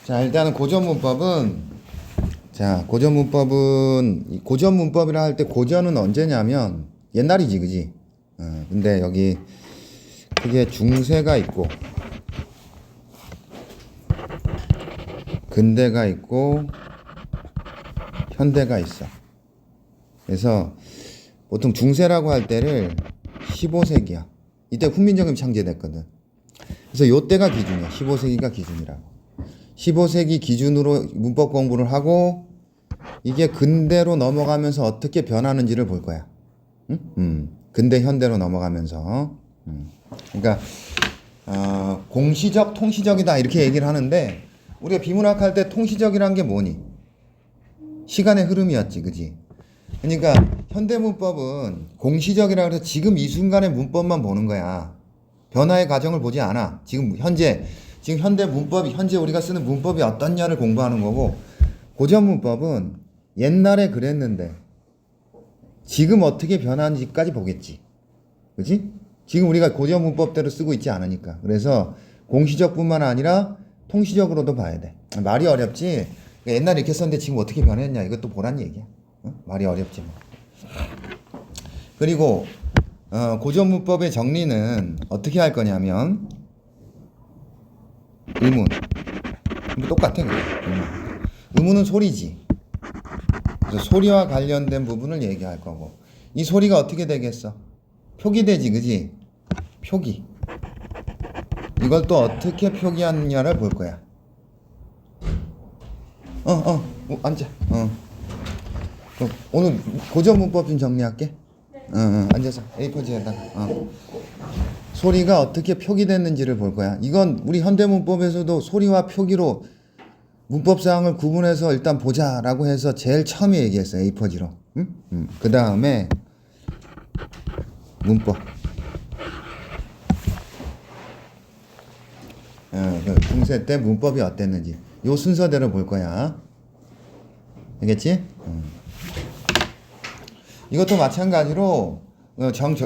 자, 일단은 고전문법이라 할 때 고전은 언제냐면 옛날이지, 그지? 근데 여기 크게 중세가 있고 근대가 있고 현대가 있어. 그래서 보통 중세라고 할 때를 15세기야. 이때 훈민정음이 창제됐거든. 그래서 요때가 기준이야. 15세기가 기준이라고. 15세기 기준으로 문법 공부를 하고 이게 근대로 넘어가면서 어떻게 변하는지를 볼 거야. 응? 근대 현대로 넘어가면서. 그러니까 공시적 통시적이다 이렇게 얘기를 하는데 우리가 비문학 할 때 통시적이란 게 뭐니? 시간의 흐름이었지, 그지? 그러니까 현대 문법은 공시적이라 그래서 지금 이 순간의 문법만 보는 거야. 변화의 과정을 보지 않아. 지금 현대 문법이, 현재 우리가 쓰는 문법이 어떻냐를 공부하는 거고, 고전 문법은 옛날에 그랬는데 지금 어떻게 변하는지까지 보겠지. 그지? 지금 우리가 고전 문법대로 쓰고 있지 않으니까. 그래서 공시적뿐만 아니라 통시적으로도 봐야 돼. 말이 어렵지. 옛날에 이렇게 썼는데 지금 어떻게 변했냐 이것도 보란 얘기야. 말이 어렵지 뭐. 그리고 고전 문법의 정리는 어떻게 할 거냐면 의문 똑같아. 의문은 소리지. 그래서 소리와 관련된 부분을 얘기할 거고 이 소리가 어떻게 되겠어? 표기되지, 그지? 표기. 이걸 또 어떻게 표기하느냐를 볼 거야. 앉아. 오늘 고전 문법 좀 정리할게. 앉아서 A4지에다가. 소리가 어떻게 표기됐는지를 볼 거야. 이건 우리 현대 문법에서도 소리와 표기로 문법 사항을 구분해서 일단 보자라고 해서 제일 처음에 얘기했어요. A4지로. 그 다음에 문법. 중세 때 문법이 어땠는지 요 순서대로 볼 거야. 알겠지? 이것도 마찬가지로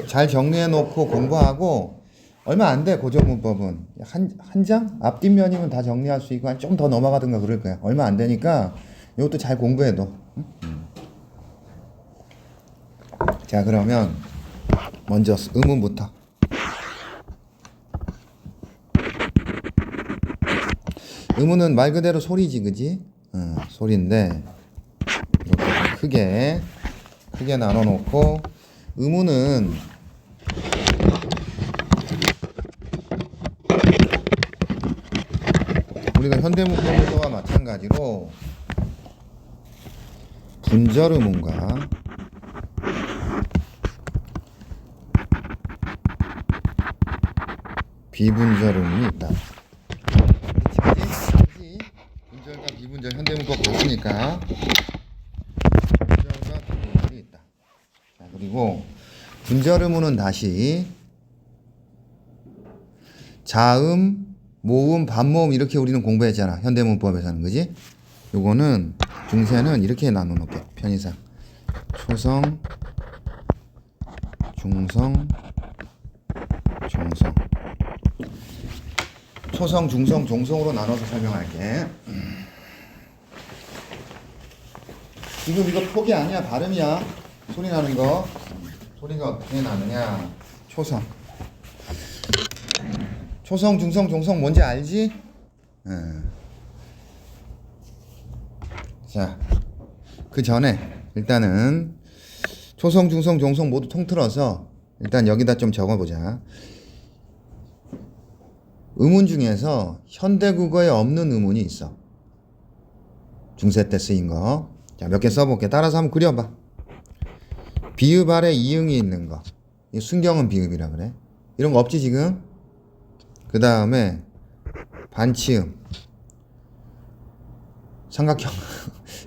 잘 정리해 놓고 공부하고 얼마 안 돼. 고전 문법은 한 장? 앞뒷면이면 다 정리할 수 있고 좀 더 넘어가든가 그럴 거야. 얼마 안 되니까 이것도 잘 공부해둬. 자, 그러면 먼저 의문부터. 의문은 말 그대로 소리지, 그지? 소리인데 이렇게 크게 나눠 놓고 의문은 우리가 현대문법에서와 마찬가지로 분절 의문과 비분절 의문이 있다. 그치? 분절과 비분절 현대문법 봤으니까 분절과 비분절이 있다. 자, 그리고 분절 의문은 다시 자음, 모음, 반모음 이렇게 우리는 공부했잖아. 현대문법에서는, 그지? 요거는 중세는 이렇게 나눠 놓을게. 편의상 초성, 중성, 종성. 초성, 중성, 종성으로 나눠서 설명할게. 지금 이거 표기 아니야, 발음이야. 소리 나는 거. 소리가 어떻게 나느냐. 초성, 중성, 종성 뭔지 알지? 자, 그 전에 일단은 초성, 중성, 종성 모두 통틀어서 일단 여기다 좀 적어보자. 의문 중에서 현대국어에 없는 의문이 있어. 중세 때 쓰인 거. 자, 몇 개 써볼게. 따라서 한번 그려봐. 비읍 아래 이응이 있는 거. 순경은 비읍이라 그래. 이런 거 없지 지금? 그 다음에 반치음. 삼각형.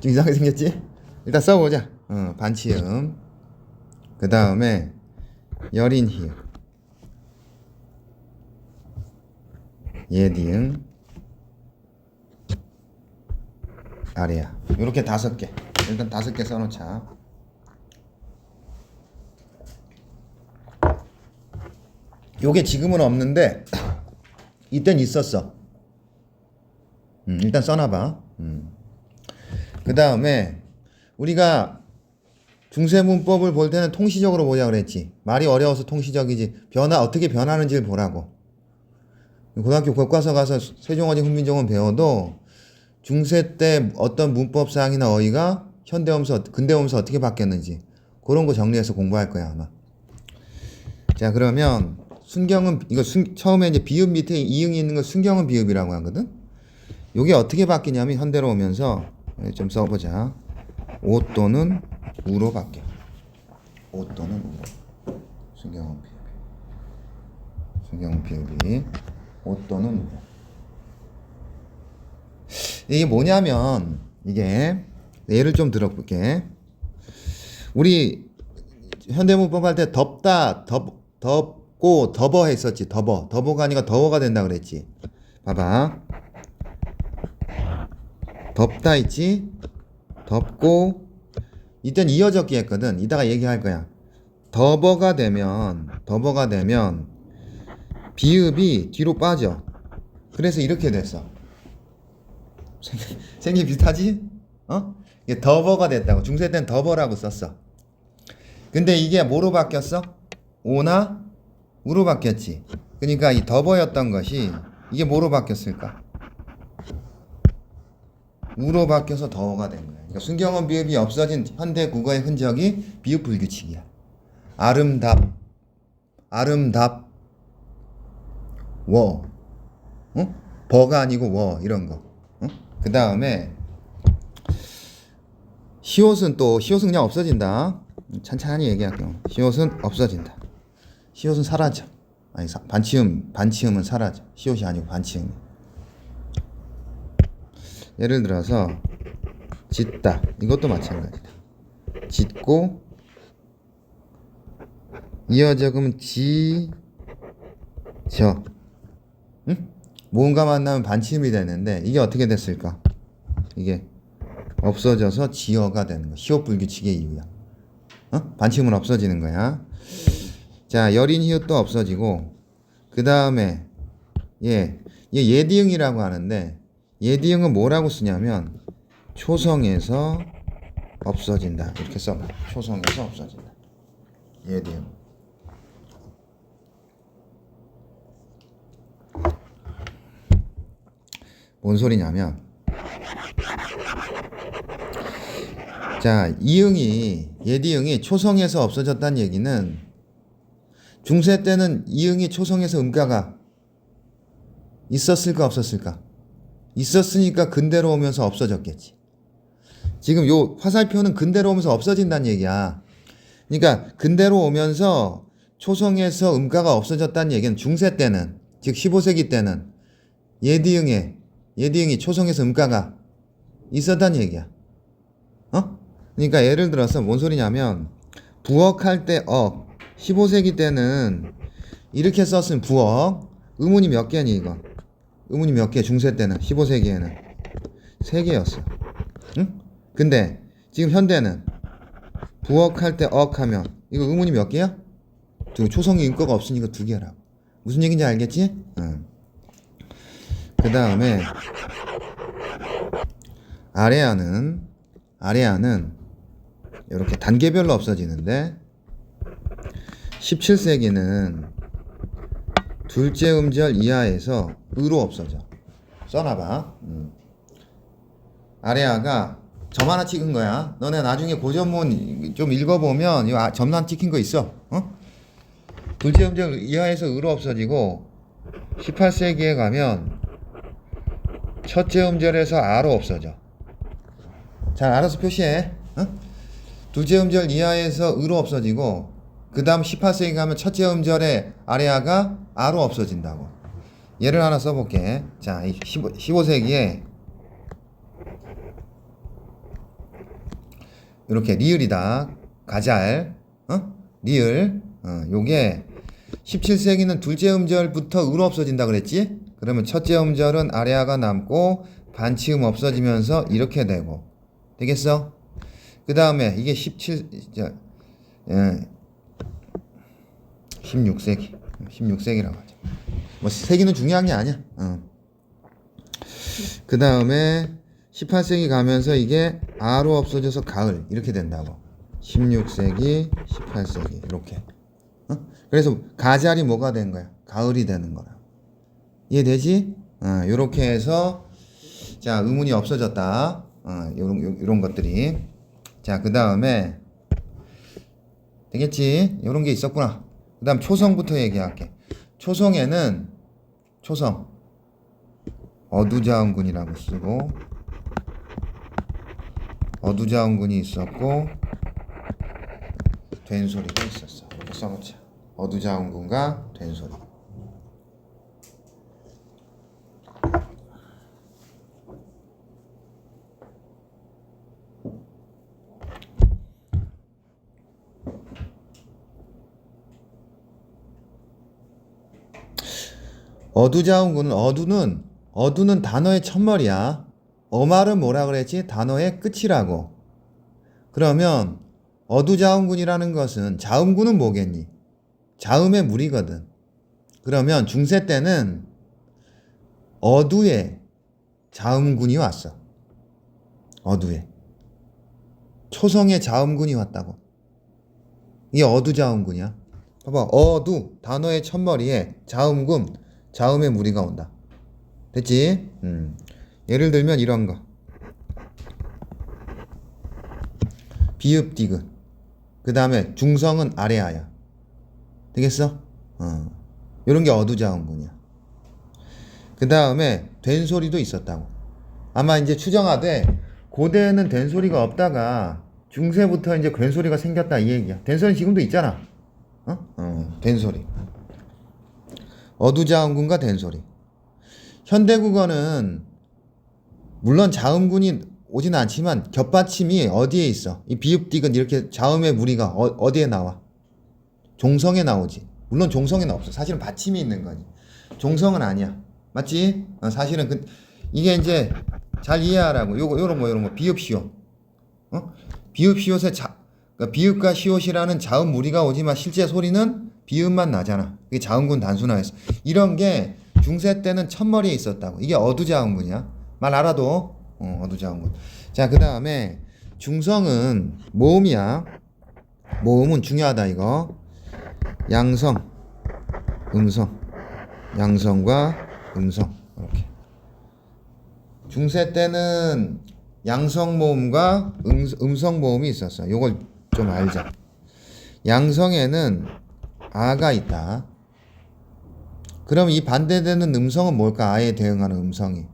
좀 이상하게 생겼지? 일단 써보자. 반치음. 그 다음에 여린 히읗. 예디응. 아래야. 요렇게 5개. 일단 5개 써놓자. 요게 지금은 없는데 이땐 있었어. 일단 써놔봐. 그 다음에 우리가 중세문법을 볼 때는 통시적으로 보자 그랬지. 말이 어려워서 통시적이지. 어떻게 변하는지를 보라고. 고등학교 교과서 가서 세종어지 훈민정음 배워도 중세 때 어떤 문법사항이나 어휘가 현대오면서 근대오면서 어떻게 바뀌었는지 그런 거 정리해서 공부할 거야 아마. 자, 그러면 순경은 이거 처음에 이제 비읍 밑에 이응이 있는 거 순경은 비읍이라고 하거든. 요게 어떻게 바뀌냐면 현대로 오면서 좀 써보자. 오 또는 우로 바뀌어. 오 또는 우로. 순경은 비읍이. 순경은 비읍이 오 또는 우로. 이게 뭐냐면 이게 예를 좀 들어볼게. 우리 현대문법 할 때 덥다, 덥고 더버 했었지. 더버가 아니라 더워가 된다 그랬지. 봐봐. 덥다 있지. 덥고 이땐 이어적기 했거든. 이따가 얘기할 거야. 더버가 되면 비읍이 뒤로 빠져. 그래서 이렇게 됐어. 생긴 비슷하지? 이게 더버가 됐다고. 중세 땐 더버라고 썼어. 근데 이게 뭐로 바뀌었어? 오나 우로 바뀌었지. 그러니까 이 더버였던 것이 이게 뭐로 바뀌었을까? 우로 바뀌어서 더워가 된 거야. 그러니까 순경은 비읍이 없어진 현대 국어의 흔적이 비읍 불규칙이야. 아름답, 워, 버가 아니고 워 이런 거. 그 다음에 시옷은 그냥 없어진다. 찬찬히 얘기할게요. 시옷은 없어진다. 시옷은 사라져. 아니 반치음은 사라져. 시옷이 아니고 반치음. 예를 들어서 짓다. 이것도 마찬가지다. 짓고 이어적으면 지저. 응? 모음과 만나면 반치음이 되는데 이게 어떻게 됐을까? 이게 없어져서 지어가 되는 거. 시옷 불규칙의 이유야. 반치음은 없어지는 거야. 자, 여린 히읗도 없어지고 그 다음에 예디응이라고 하는데 예디응은 뭐라고 쓰냐면 초성에서 없어진다. 이렇게 써봐. 초성에서 없어진다. 예디응. 뭔 소리냐면 자, 예디응이 초성에서 없어졌다는 얘기는 중세 때는 이응이 초성에서 음가가 있었을까 없었을까? 있었으니까 근대로 오면서 없어졌겠지. 지금 요 화살표는 근대로 오면서 없어진다는 얘기야. 그러니까 근대로 오면서 초성에서 음가가 없어졌다는 얘기는 중세 때는, 즉 15세기 때는 예디응이 초성에서 음가가 있었다는 얘기야. 그러니까 예를 들어서 뭔 소리냐면 부억할 때 15세기 때는 이렇게 썼으면 부억 의문이 몇 개니 이거? 의문이 몇 개? 중세 때는 15세기에는 3개였어. 응? 근데 지금 현대는 부억할 때 하면 이거 의문이 몇 개야? 초성이 인거가 없으니까 2개라고. 무슨 얘기인지 알겠지? 응. 그 다음에 아래아는 이렇게 단계별로 없어지는데 17세기는 둘째 음절 이하에서 으로 없어져. 써놔봐. 아래아가 점 하나 찍은 거야. 너네 나중에 고전문 좀 읽어보면 이 점란 찍힌 거 있어. 둘째 음절 이하에서 으로 없어지고 18세기에 가면 첫째 음절에서 아로 없어져. 잘 알아서 표시해. 둘째 음절 이하에서 으로 없어지고 그 다음 18세기 가면 첫째 음절에 아래아가 아로 없어진다고. 예를 하나 써볼게. 자, 15세기에 이렇게 리을이다. 가잘, 리을. 요게 17세기는 둘째 음절부터 으로 없어진다 그랬지? 그러면 첫째 음절은 아래아가 남고 반치음 없어지면서 이렇게 되고. 되겠어? 그 다음에 이게 16세기라고 하죠. 뭐 세기는 중요한 게 아니야. 그 다음에 18세기 가면서 이게 아로 없어져서 가을 이렇게 된다고. 16세기, 18세기 이렇게. 그래서 가잘이 뭐가 된 거야? 가을이 되는 거라. 이해되지? 요렇게 해서 자 의문이 없어졌다. 요런 것들이. 자 그 다음에 되겠지? 요런 게 있었구나. 그 다음 초성부터 얘기할게. 초성에는 초성 어두자운군이라고 쓰고 어두자운군이 있었고 된소리가 있었어. 이렇게 써놓자. 어두자운군과 된소리. 어두자운군은 어두는 단어의 첫머리야. 어말은 뭐라 그랬지? 단어의 끝이라고. 그러면 어두자운군이라는 것은 자음군은 뭐겠니? 자음의 무리거든. 그러면 중세 때는 어두에 자음군이 왔어. 어두에. 초성에 자음군이 왔다고. 이게 어두자음군이야. 봐봐. 어두 단어의 첫머리에 자음군 자음의 무리가 온다. 됐지? 예를 들면 이런 거. 비읍 디귿. 그 다음에 중성은 아래하야. 되겠어? 이런 게 어두자음군이야. 그 다음에 된소리도 있었다고. 아마 이제 추정하되 고대에는 된소리가 없다가 중세부터 이제 된소리가 생겼다 이 얘기야. 된소리 지금도 있잖아. 된소리. 어두자음군과 된소리. 현대국어는 물론 자음군이 오진 않지만 겹받침이 어디에 있어? 이 비읍 디귿 이렇게 자음의 무리가 어디에 나와? 종성에 나오지. 물론 종성에는 없어. 사실은 받침이 있는 거지. 종성은 아니야. 맞지? 사실은 이게 이제 잘 이해하라고. 요런 거 비읍 시옷. 비읍 시옷에 그러니까 비읍과 시옷이라는 자음 무리가 오지만 실제 소리는 비읍만 나잖아. 이게 자음군 단순화해서. 이런 게 중세 때는 첫머리에 있었다고. 이게 어두자음군이야. 말 알아도 어두자음군. 자, 그 다음에 중성은 모음이야. 모음은 중요하다 이거. 양성, 음성. 양성과 음성. 이렇게. 중세 때는 양성 모음과 음성 모음이 있었어. 요걸 좀 알자. 양성에는 아가 있다. 그럼 이 반대되는 음성은 뭘까? 아에 대응하는 음성이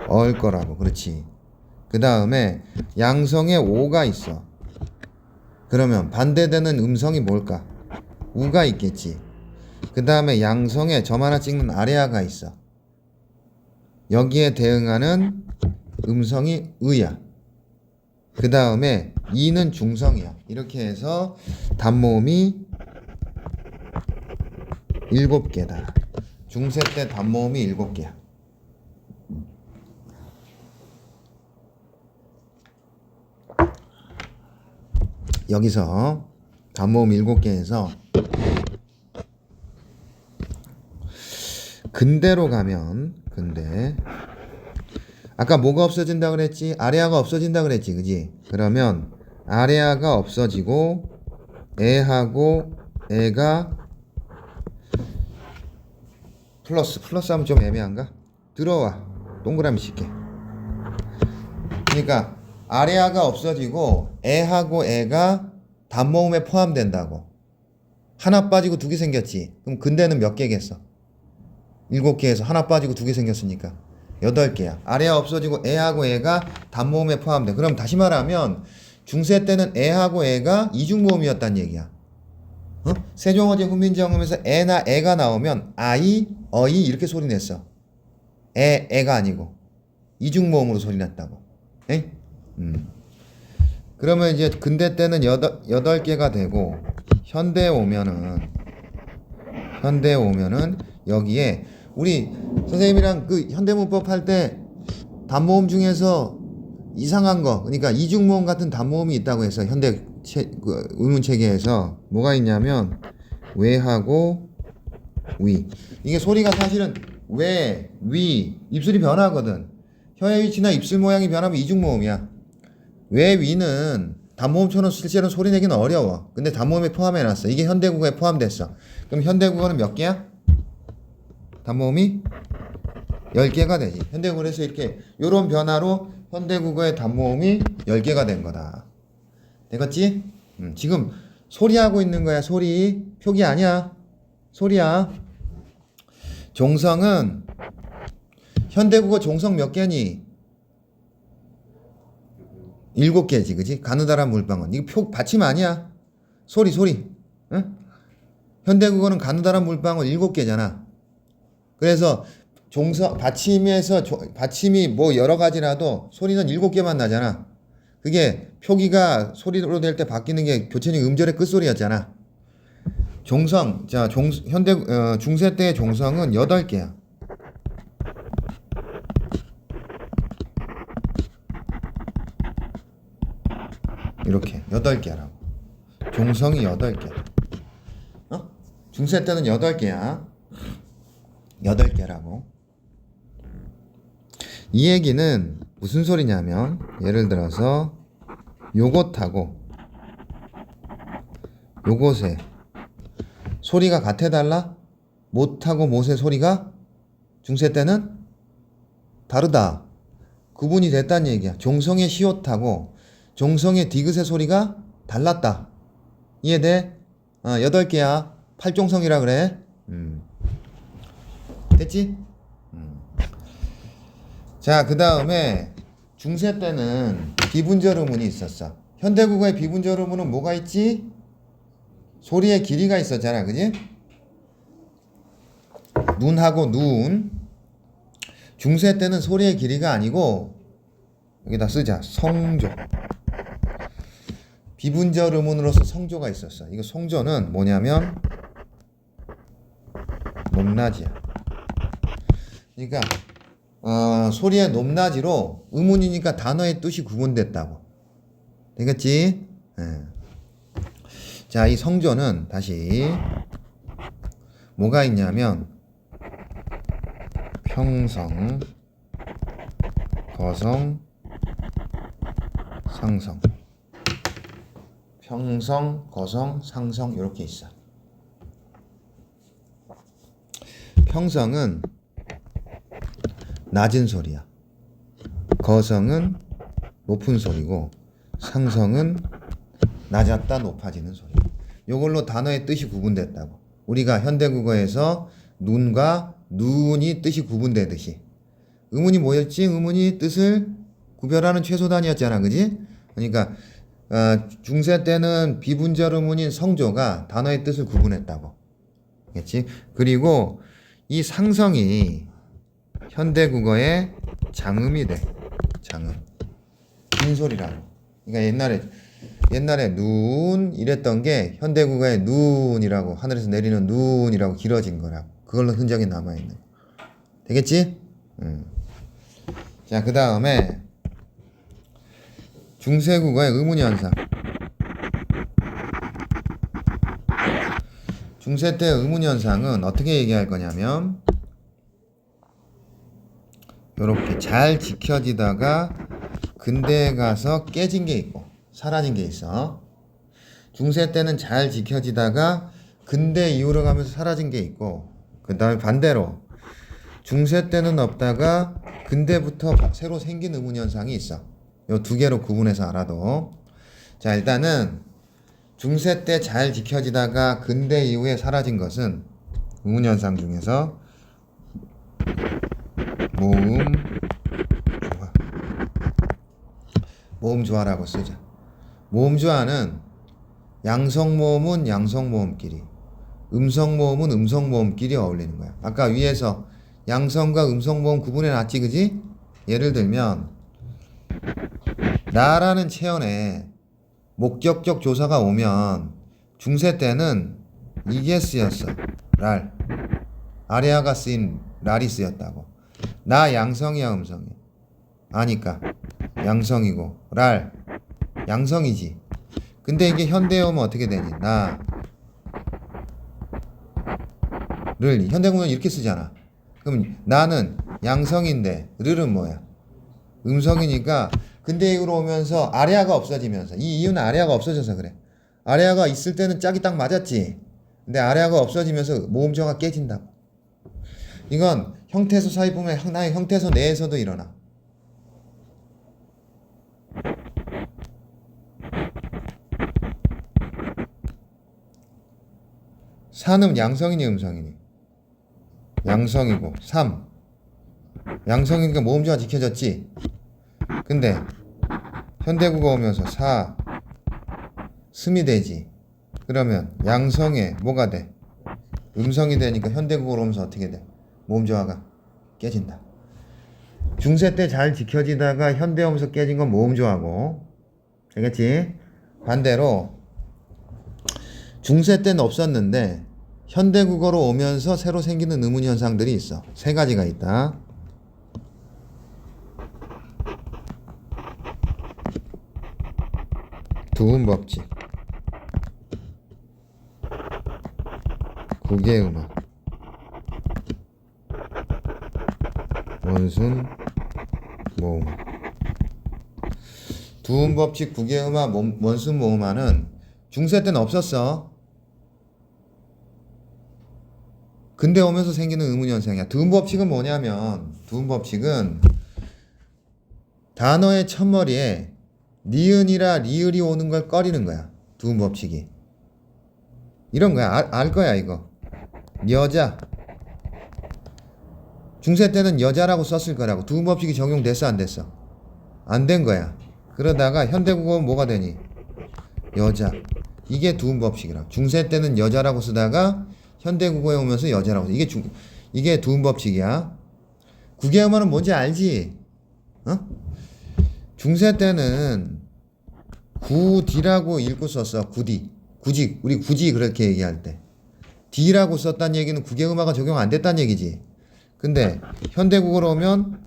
어일 거라고. 그렇지. 그 다음에 양성에 오가 있어. 그러면 반대되는 음성이 뭘까? 우가 있겠지. 그 다음에 양성에 점 하나 찍는 아래아가 있어. 여기에 대응하는 음성이 의야. 그 다음에 이는 중성이야. 이렇게 해서 단모음이 7개다. 중세 때 단모음이 7개야. 여기서 단모음 7개에서 근대로 가면 근대 아까 뭐가 없어진다 그랬지? 아래아가 없어진다 그랬지, 그지? 그러면 아래아가 없어지고 애하고 애가 플러스 하면 좀 애매한가? 들어와. 동그라미 칠게. 그러니까 아래아가 없어지고 애하고 애가 단모음에 포함된다고. 하나 빠지고 2개 생겼지. 그럼 근대는 몇 개겠어? 7개에서 하나 빠지고 2개 생겼으니까 8개야. 아래아 없어지고 애하고 애가 단모음에 포함돼. 그럼 다시 말하면 중세 때는 애하고 애가 이중모음이었단 얘기야. 세종어제 훈민정음에서 애나 애가 나오면 아이, 어이 이렇게 소리 냈어. 애가 아니고 이중모음으로 소리 냈다고. 에? 그러면 이제 근대 때는 8개가 되고 현대에 오면은 여기에 우리 선생님이랑 그 현대문법 할 때 단모음 중에서 이상한 거, 그러니까 이중모음 같은 단모음이 있다고 해서 현대 의문 체계에서 뭐가 있냐면 외하고 위. 이게 소리가 사실은 왜, 위, 입술이 변하거든. 혀의 위치나 입술 모양이 변하면 이중모음이야. 왜, 위는 단모음처럼 실제로 소리 내기는 어려워. 근데 단모음에 포함해놨어. 이게 현대국어에 포함됐어. 그럼 현대국어는 몇 개야? 단모음이 10개가 되지. 현대국어에서 이렇게 요런 변화로 현대국어의 단모음이 10개가 된 거다. 되겠지? 지금 소리하고 있는 거야. 소리. 표기 아니야. 소리야. 종성은 현대국어 종성 몇 개니? 7개지, 그지? 가느다란 물방울. 이거 받침 아니야. 소리. 응? 현대국어는 가느다란 물방울 7개잖아. 그래서 받침이 뭐 여러 가지라도 소리는 7개만 나잖아. 그게 표기가 소리로 될 때 바뀌는 게 교체적 음절의 끝소리였잖아. 종성, 중세 때의 종성은 8개야. 이렇게 8개라고. 종성이 8개. 중세 때는 8개야. 8개라고. 이 얘기는 무슨 소리냐면, 예를 들어서 요것하고 요것의 소리가 같아달라? 못하고 못의 소리가 중세 때는 다르다. 구분이 됐다는 얘기야. 종성의 시옷하고 종성의 디귿의 소리가 달랐다. 이해돼? 8개야. 팔종성이라 그래. 됐지? 자, 그 다음에 중세 때는 비분절 의문이 있었어. 현대국어의 비분절 의문은 뭐가 있지? 소리의 길이가 있었잖아, 그지? 눈하고 눈. 중세 때는 소리의 길이가 아니고 여기다 쓰자. 성조. 비분절 의문으로서 성조가 있었어. 이거 성조는 뭐냐면 높낮이야. 그러니까 소리의 높낮이로 의문이니까 단어의 뜻이 구분됐다고. 되겠지? 네. 자, 이 성조는 다시 뭐가 있냐면 평성, 거성, 상성. 평성, 거성, 상성 이렇게 있어. 평성은 낮은 소리야. 거성은 높은 소리고 상성은 낮았다 높아지는 소리. 이걸로 단어의 뜻이 구분됐다고. 우리가 현대국어에서 눈과 눈이 뜻이 구분되듯이. 의문이 뭐였지? 의문이 뜻을 구별하는 최소단위였잖아, 그지? 그러니까 중세 때는 비분절 의문인 성조가 단어의 뜻을 구분했다고. 그렇지? 그리고 이 상성이 현대국어의 장음이 돼. 장음. 긴 소리라고. 그러니까 옛날에 눈 이랬던 게 현대국어의 눈이라고, 하늘에서 내리는 눈이라고 길어진 거라고. 그걸로 흔적이 남아있는. 되겠지? 자, 그 다음에 중세국어의 의문현상. 중세 때 의문현상은 어떻게 얘기할 거냐면 요렇게 잘 지켜지다가 근대에 가서 깨진 게 있고 사라진 게 있어. 중세 때는 잘 지켜지다가 근대 이후로 가면서 사라진 게 있고, 그 다음에 반대로 중세 때는 없다가 근대부터 새로 생긴 의문현상이 있어. 요 두 개로 구분해서 알아도. 자, 일단은 중세 때 잘 지켜지다가 근대 이후에 사라진 것은 의문현상 중에서 모음조화라고 쓰자. 모음조화는 양성모음은 양성모음끼리, 음성모음은 음성모음끼리 어울리는 거야. 아까 위에서 양성과 음성모음 구분해 놨지, 그지? 예를 들면 나라는 체언에 목격적 조사가 오면 중세 때는 이게 쓰였어. 랄. 아래아가 쓰인 랄이 쓰였다고. 나 양성이야, 음성이야? 아니까 양성이고 랄 양성이지. 근데 이게 현대에 오면 어떻게 되니? 나를 현대국어는 이렇게 쓰잖아. 그럼 나는 양성인데 르는 뭐야? 음성이니까 근대식으로 오면서 아래아가 없어지면서 이 이유는 아래아가 없어져서 그래. 아래아가 있을 때는 짝이 딱 맞았지. 근데 아래아가 없어지면서 모음조가 깨진다고. 이건 형태소 사이뿐만 아니라 하나의 형태소 내에서도 일어나. 사는 양성이니 음성이니? 양성이고 3 양성이니까 모음조가 지켜졌지. 근데 현대국어 오면서 4 스미 되지. 그러면 양성에 뭐가 돼? 음성이 되니까 현대국어로 오면서 어떻게 돼? 모음조화가 깨진다. 중세 때 잘 지켜지다가 현대 오면서 깨진 건 모음조화고, 알겠지? 반대로 중세 때는 없었는데 현대국어로 오면서 새로 생기는 의문 현상들이 있어. 세 가지가 있다. 두음법칙, 구개음화, 원순, 모음화. 두음법칙, 구개음화, 원순, 모음화는 중세 때는 없었어. 근대 오면서 생기는 의문 현상이야. 두음법칙은 뭐냐면, 두음법칙은 단어의 첫머리에 니은이라 리을이 오는 걸 꺼리는 거야. 두음법칙이. 이런 거야. 알 거야 이거. 여자. 중세 때는 여자라고 썼을 거라고. 두음법칙이 적용됐어 안 됐어? 안 된 거야. 그러다가 현대국어는 뭐가 되니? 여자. 이게 두음법칙이라. 중세 때는 여자라고 쓰다가 현대국어에 오면서 여자라고 써. 이게 두음법칙이야. 구개음화는 뭔지 알지? 어? 중세 때는 구디라고 읽고 썼어. 구디. 우리 굳이 그렇게 얘기할 때. 디라고 썼다는 얘기는 구개음화가 적용 안 됐다는 얘기지. 근데 현대국어로 오면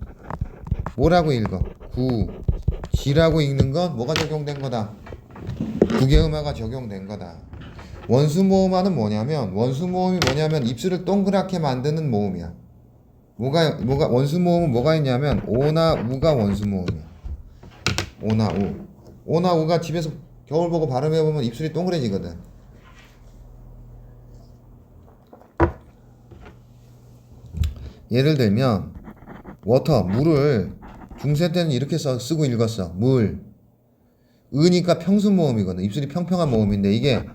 뭐라고 읽어? 지라고 읽는 건 뭐가 적용된 거다? 구개음화가 적용된 거다. 원수모음화는 뭐냐면, 원수모음이 뭐냐면 입술을 동그랗게 만드는 모음이야. 원수모음은 뭐가 있냐면 오나 우가 원수모음이야. 오나 우. 오나 우가 집에서 겨울 보고 발음해보면 입술이 동그래지거든. 예를 들면 워터, 물을 중세 때는 이렇게 쓰고 읽었어. 물. 으니까 평순 모음이거든. 입술이 평평한 모음인데 이게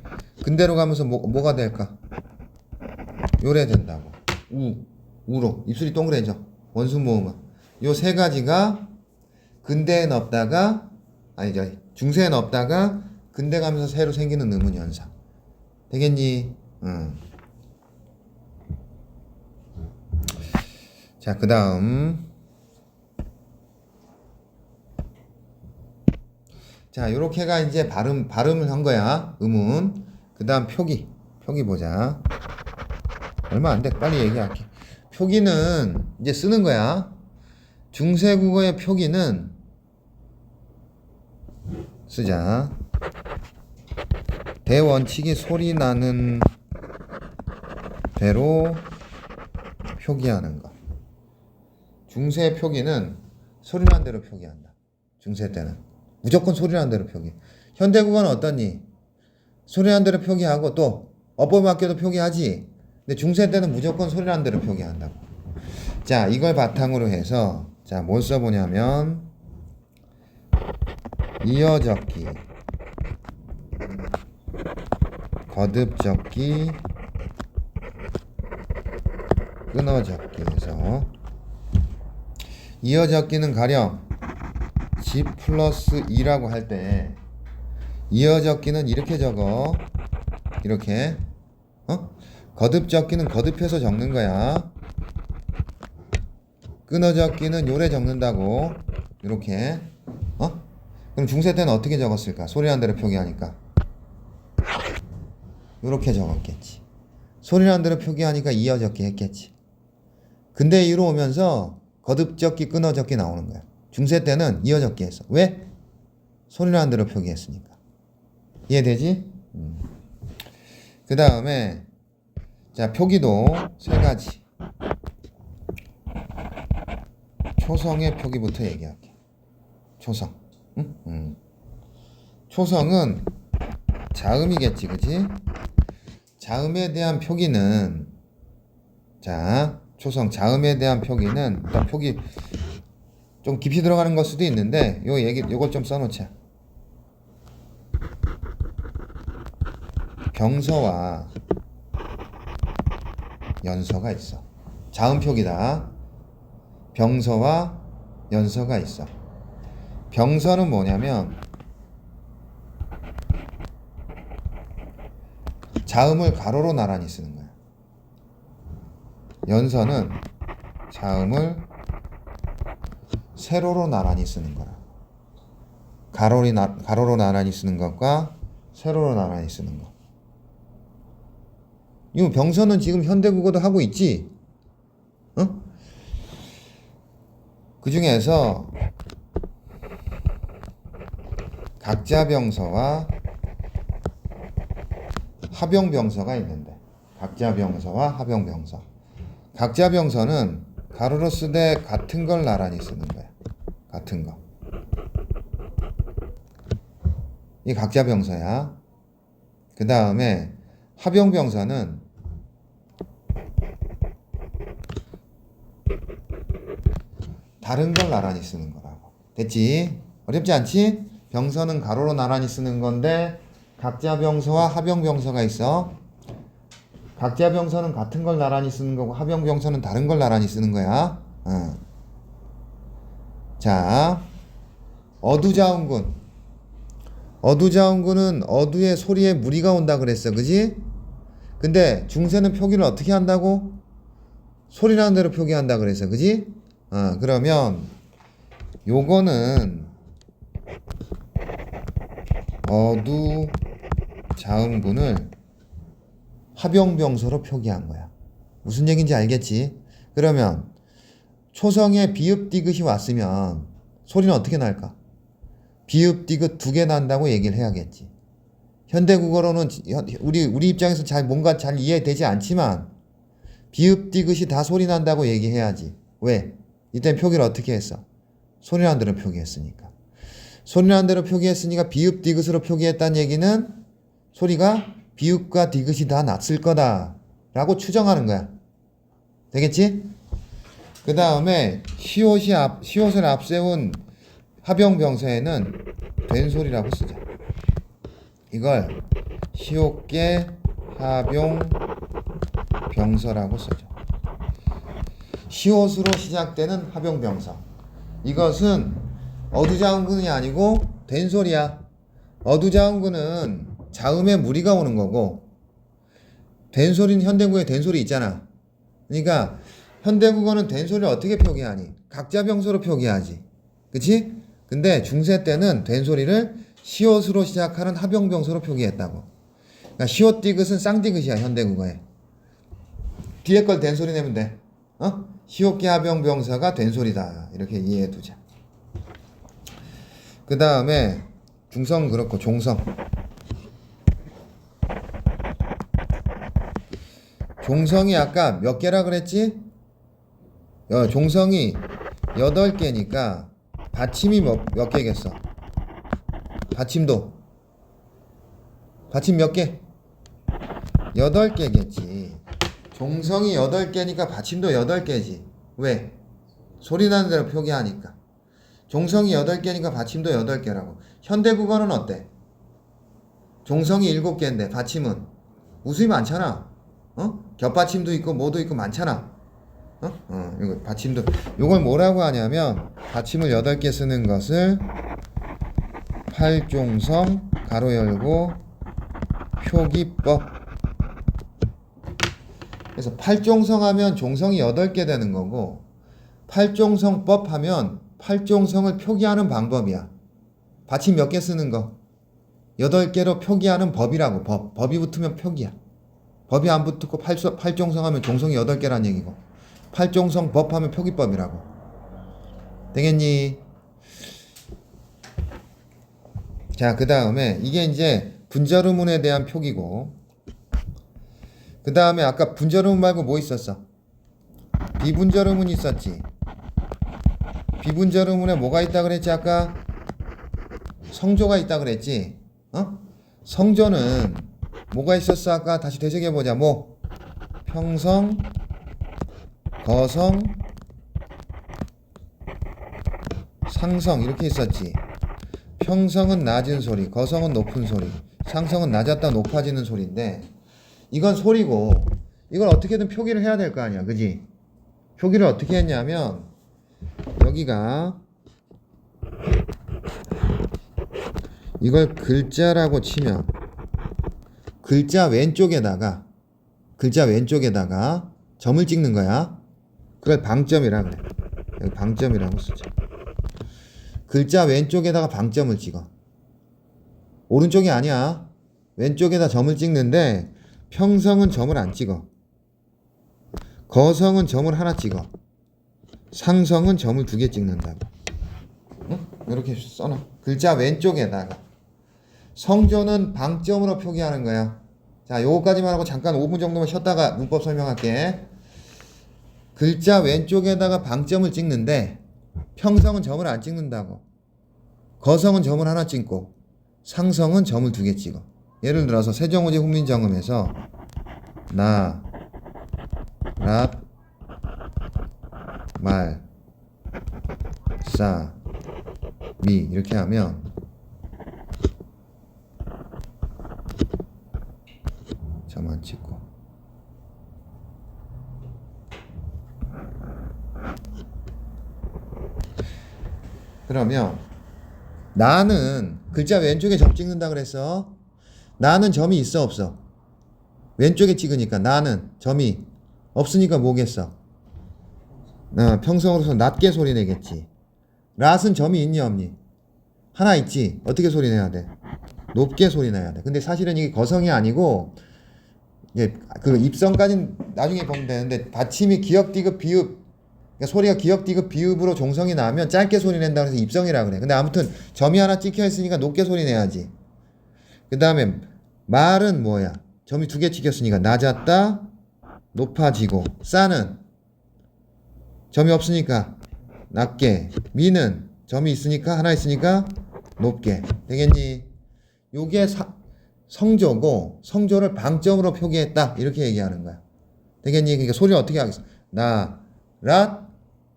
근대로 가면서 뭐가 될까? 요래 된다고. 우로 입술이 동그래져. 원순 모음은. 요 세 가지가 근대엔 없다가 아니죠. 중세엔 없다가 근대 가면서 새로 생기는 의문 현상. 되겠니? 응. 자, 그 다음. 자, 요렇게가 이제 발음을 한 거야. 의문. 그 다음 표기 보자. 얼마 안 돼. 빨리 얘기할게. 표기는 이제 쓰는 거야. 중세 국어의 표기는 쓰자. 대원칙이 소리 나는 대로 표기하는 거. 중세 표기는 소리 나는 대로 표기한다. 중세 때는 무조건 소리 나는 대로 표기. 현대 국어는 어떠니? 소리 나는 대로 표기하고 또 어법에 맡겨도 표기하지. 근데 중세 때는 무조건 소리 나는 대로 표기한다고. 자, 이걸 바탕으로 해서 자, 뭘 써보냐면 이어적기, 거듭적기, 끊어적기에서 이어적기는 가령 G 플러스 2라고 할 때 이어적기는 이렇게 적어. 이렇게. 거듭적기는 거듭해서 적는 거야. 끊어적기는 요래 적는다고. 이렇게. 그럼 중세 때는 어떻게 적었을까? 소리 나는 대로 표기하니까 요렇게 적었겠지. 소리 나는 대로 표기하니까 이어적기 했겠지. 근데 이로 오면서 거듭적기, 끊어적기 나오는 거야. 중세 때는 이어적기 했어. 왜? 소리 나는 대로 표기했으니까. 이해되지? 그 다음에 자, 표기도 세 가지. 초성의 표기부터 얘기할게. 초성. 응? 초성은 자음이겠지, 그지? 자음에 대한 표기는, 자, 초성 자음에 대한 표기는 일단 표기 좀 깊이 들어가는 걸 수도 있는데 요걸 좀 써놓자. 병서와 연서가 있어. 자음 표기다. 병서와 연서가 있어. 병서는 뭐냐면 자음을 가로로 나란히 쓰는 거야. 연서는 자음을 세로로 나란히 쓰는 거라. 가로로 나란히 쓰는 것과 세로로 나란히 쓰는 것. 이 병서는 지금 현대국어도 하고 있지? 어? 그 중에서 각자병서와 합용병서가 있는데, 각자병서와 합용병서. 각자병서는 가로로 쓰되 같은 걸 나란히 쓰는 거야. 같은 거. 이 각자병서야. 그 다음에 합용병서는 다른 걸 나란히 쓰는 거라고. 됐지? 어렵지 않지? 병서는 가로로 나란히 쓰는 건데 각자병서와 합용병서가 있어. 각자병서는 같은 걸 나란히 쓰는 거고 합용병서는 다른 걸 나란히 쓰는 거야. 자, 어두자운군. 어두자운군은 어두의 소리에 무리가 온다 그랬어. 그지? 근데 중세는 표기를 어떻게 한다고? 소리 나는 대로 표기한다 그랬어. 그지? 그러면 요거는 어두자운군을 합용병서로 표기한 거야. 무슨 얘기인지 알겠지? 그러면 초성에 비읍 디귿이 왔으면 소리는 어떻게 날까? 비읍 디귿 두 개 난다고 얘기를 해야겠지. 현대국어로는 우리 입장에서 뭔가 잘 이해되지 않지만 비읍 디귿이 다 소리 난다고 얘기해야지. 왜? 이때 표기를 어떻게 했어? 소리 나는 대로 표기했으니까. 소리 나는 대로 표기했으니까 비읍 디귿으로 표기했다는 얘기는 소리가 비읍과 디귿이 다 났을 거다 라고 추정하는 거야. 되겠지? 그 다음에 시옷을 앞세운 합용병서에는 된소리라고 쓰자. 이걸 시옷계 합용병서라고 쓰죠. 시옷으로 시작되는 합용병서. 이것은 어두자운군이 아니고 된소리야. 어두자운군은 자음에 무리가 오는 거고 된소리는 현대국어에 된소리 있잖아. 그러니까 현대국어는 된소리를 어떻게 표기하니? 각자병서로 표기하지. 그치? 근데 중세 때는 된소리를 시옷으로 시작하는 합용병서로 표기했다고. 그러니까 시옷 디귿은 쌍디귿이야 현대국어에. 뒤에 걸 된소리 내면 돼. 시옷계 합용병서가 된소리다. 이렇게 이해해 두자. 그 다음에 중성 그렇고 종성. 종성이 아까 몇 개라 그랬지? 종성이 8개니까 받침이 몇 개겠어? 받침도. 받침 몇 개? 8개겠지. 종성이 8개니까 받침도 8개지. 왜? 소리 나는 대로 표기하니까. 종성이 8개니까 받침도 8개라고. 현대국어는 어때? 종성이 7개인데 받침은 웃음이 많잖아. 겹받침도 있고 뭐도 있고 많잖아. 이거 받침도, 요걸 뭐라고 하냐면 받침을 8개 쓰는 것을 팔종성 가로 열고 표기법. 그래서 팔종성 하면 종성이 8개 되는 거고 팔종성법 하면 팔종성을 표기하는 방법이야. 받침 몇 개 쓰는 거 8개로 표기하는 법이라고. 법이 붙으면 표기야. 법이 안 붙고 팔종성 하면 종성이 8개란 얘기고 팔종성 법 하면 표기법이라고. 되겠니? 자, 그 다음에 이게 이제 분절음문에 대한 표기고, 그 다음에 아까 분절음문 말고 뭐 있었어? 비분절음문이 있었지. 비분절 의문에 뭐가 있다 그랬지 아까? 성조가 있다 그랬지? 성조는 뭐가 있었어 아까? 다시 되새겨보자. 뭐? 평성, 거성, 상성 이렇게 있었지. 평성은 낮은 소리, 거성은 높은 소리, 상성은 낮았다 높아지는 소리인데 이건 소리고 이걸 어떻게든 표기를 해야 될 거 아니야. 그지? 표기를 어떻게 했냐면 여기가 이걸 글자라고 치면 글자 왼쪽에다가 점을 찍는 거야. 그걸 방점이라 그래. 여기 방점이라고 쓰죠. 글자 왼쪽에다가 방점을 찍어. 오른쪽이 아니야. 왼쪽에다 점을 찍는데 평성은 점을 안 찍어. 거성은 점을 하나 찍어. 상성은 점을 2개 찍는다고. 응? 이렇게 써놔. 글자 왼쪽에다가. 성조는 방점으로 표기하는 거야. 자, 요거까지만 하고 잠깐 5분 정도만 쉬었다가 문법 설명할게. 글자 왼쪽에다가 방점을 찍는데 평성은 점을 안 찍는다고. 거성은 점을 하나 찍고 상성은 점을 2개 찍어. 예를 들어서 세정호제 훈민정음에서 나, 랍, 말, 싸, 미 이렇게 하면 점만 찍고 그러면 나는 글자 왼쪽에 점 찍는다 그랬어. 나는 점이 있어 없어? 왼쪽에 찍으니까 나는 점이 없으니까 뭐겠어? 평성으로서 낮게 소리 내겠지. 랏은 점이 있니 없니? 하나 있지. 어떻게 소리 내야 돼? 높게 소리 내야 돼. 근데 사실은 이게 거성이 아니고 이게 그 입성까지는 나중에 보면 되는데 받침이 기역 디귿 비읍 그러니까 소리가 기역 디귿 비읍으로 종성이 나면 짧게 소리 낸다고 해서 입성이라 그래. 근데 아무튼 점이 하나 찍혀 있으니까 높게 소리 내야지. 그 다음에 말은 뭐야? 점이 2개 찍혔으니까 낮았다 높아지고 싸는 점이 없으니까 낮게 미는 점이 있으니까 하나 있으니까 높게 되겠니? 요게 성조고 성조를 방점으로 표기했다 이렇게 얘기하는 거야. 되겠니? 그러니까 소리를 어떻게 하겠어? 나, 랏,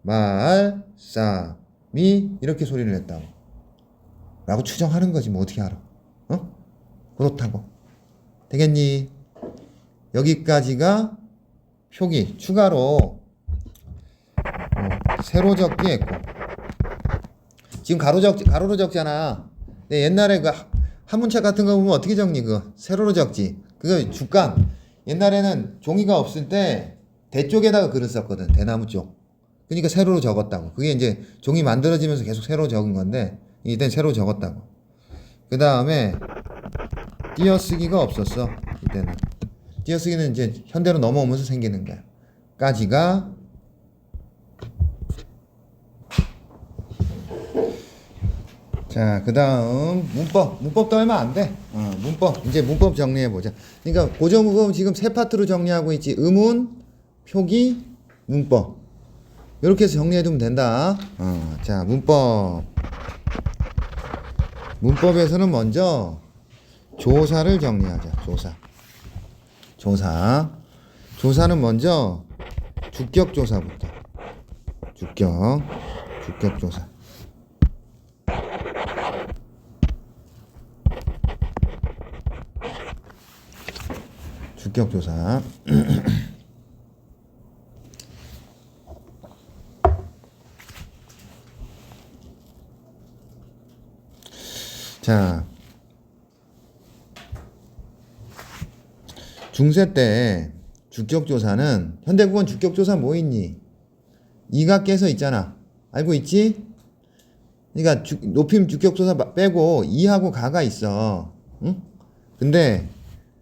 말, 싸, 미 이렇게 소리를 냈다고 라고 추정하는 거지. 뭐 어떻게 알아? 그렇다고. 되겠니? 여기까지가 표기. 추가로 세로 적기 했고 지금 가로로 적잖아. 근데 옛날에 그 한문책 같은 거 보면 어떻게 적니? 그거 세로로 적지. 그거 주간. 옛날에는 종이가 없을 때 대쪽에다가 글을 썼거든. 대나무 쪽. 그러니까 세로로 적었다고. 그게 이제 종이 만들어지면서 계속 세로 적은 건데 이땐 세로 적었다고. 그 다음에 띄어쓰기가 없었어. 이때는. 띄어쓰기는 이제 현대로 넘어오면서 생기는 거야. 까지가 자, 그 다음 문법도 얼마 안 돼. 이제 문법 정리해보자. 그러니까 고정문법은 지금 3파트로 정리하고 있지. 의문, 표기, 문법 이렇게 해서 정리해두면 된다. 자, 문법에서는 먼저 조사를 정리하자. 조사는 먼저 주격조사부터. 주격조사. 주격조사. 자, 중세 때 주격조사는 현대국어는 주격조사 뭐 있니? 이가 깨서 있잖아. 알고 있지? 그러니까 높임 주격조사 빼고 이하고 가가 있어. 응? 근데